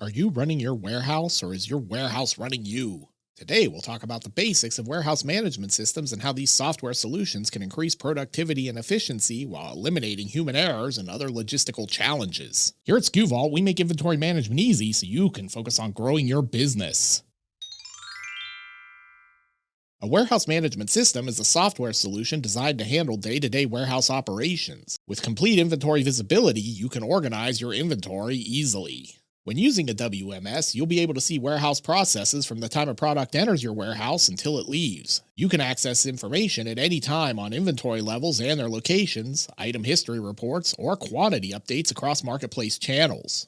Are you running your warehouse or is your warehouse running you? Today, we'll talk about the basics of warehouse management systems and how these software solutions can increase productivity and efficiency while eliminating human errors and other logistical challenges. Here at SkuVault, we make inventory management easy so you can focus on growing your business. A warehouse management system is a software solution designed to handle day-to-day warehouse operations. With complete inventory visibility, you can organize your inventory easily. When using a WMS, you'll be able to see warehouse processes from the time a product enters your warehouse until it leaves. You can access information at any time on inventory levels and their locations, item history reports, or quantity updates across marketplace channels.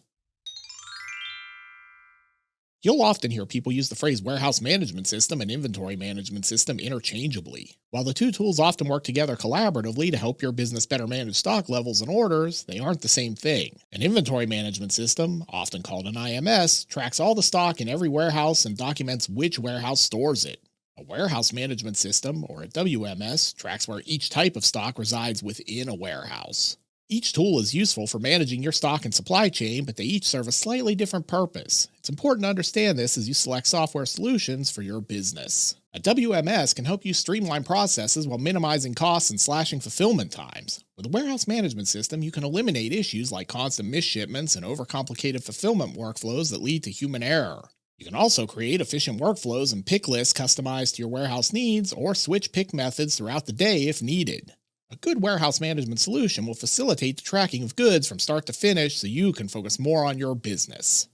You'll often hear people use the phrase warehouse management system and inventory management system interchangeably. While the two tools often work together collaboratively to help your business better manage stock levels and orders, they aren't the same thing. An inventory management system, often called an IMS, tracks all the stock in every warehouse and documents which warehouse stores it. A warehouse management system, or a WMS, tracks where each type of stock resides within a warehouse. Each tool is useful for managing your stock and supply chain, but they each serve a slightly different purpose. It's important to understand this as you select software solutions for your business. A WMS can help you streamline processes while minimizing costs and slashing fulfillment times. With a warehouse management system, you can eliminate issues like constant misshipments and overcomplicated fulfillment workflows that lead to human error. You can also create efficient workflows and pick lists customized to your warehouse needs, or switch pick methods throughout the day if needed. A good warehouse management solution will facilitate the tracking of goods from start to finish so you can focus more on your business.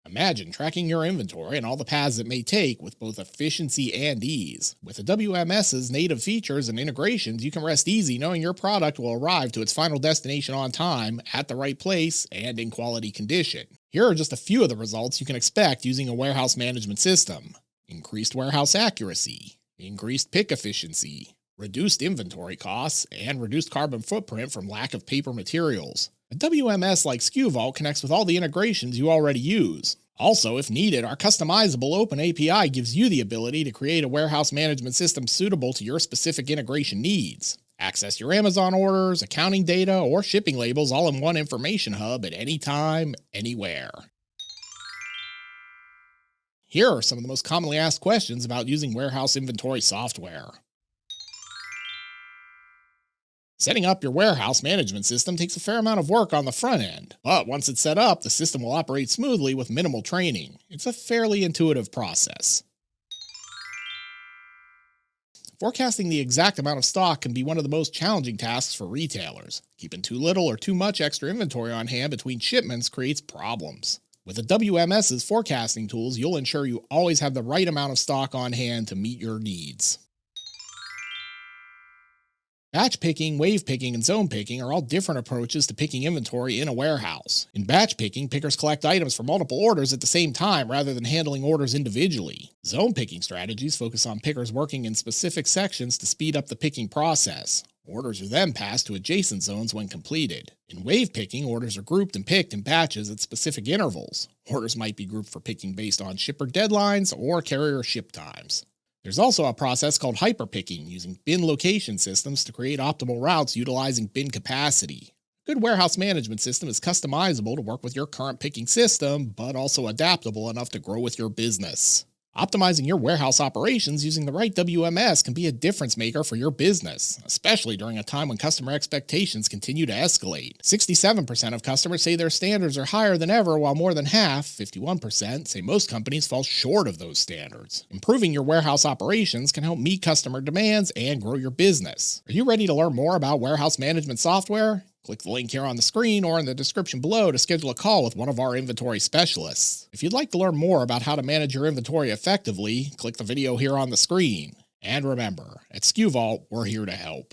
Imagine tracking your inventory and all the paths it may take with both efficiency and ease. With the WMS's native features and integrations, you can rest easy knowing your product will arrive to its final destination on time, at the right place, and in quality condition. Here are just a few of the results you can expect using a warehouse management system. Increased warehouse accuracy, increased pick efficiency, reduced inventory costs, and reduced carbon footprint from lack of paper materials. A WMS like SkuVault connects with all the integrations you already use. Also, if needed, our customizable open API gives you the ability to create a warehouse management system suitable to your specific integration needs. Access your Amazon orders, accounting data, or shipping labels all in one information hub at any time, anywhere. Here are some of the most commonly asked questions about using warehouse inventory software. Setting up your warehouse management system takes a fair amount of work on the front end, but once it's set up, the system will operate smoothly with minimal training. It's a fairly intuitive process. Forecasting the exact amount of stock can be one of the most challenging tasks for retailers. Keeping too little or too much extra inventory on hand between shipments creates problems. With the WMS's forecasting tools, you'll ensure you always have the right amount of stock on hand to meet your needs. Batch picking, wave picking, and zone picking are all different approaches to picking inventory in a warehouse. In batch picking, pickers collect items for multiple orders at the same time rather than handling orders individually. Zone picking strategies focus on pickers working in specific sections to speed up the picking process. Orders are then passed to adjacent zones when completed. In wave picking, orders are grouped and picked in batches at specific intervals. Orders might be grouped for picking based on shipper deadlines or carrier ship times. There's also a process called hyperpicking, using bin location systems to create optimal routes utilizing bin capacity. A good warehouse management system is customizable to work with your current picking system, but also adaptable enough to grow with your business. Optimizing your warehouse operations using the right WMS can be a difference maker for your business, especially during a time when customer expectations continue to escalate. 67% of customers say their standards are higher than ever, while more than half, 51%, say most companies fall short of those standards. Improving your warehouse operations can help meet customer demands and grow your business. Are you ready to learn more about warehouse management software? Click the link here on the screen or in the description below to schedule a call with one of our inventory specialists. If you'd like to learn more about how to manage your inventory effectively, click the video here on the screen. And remember, at SkuVault, we're here to help.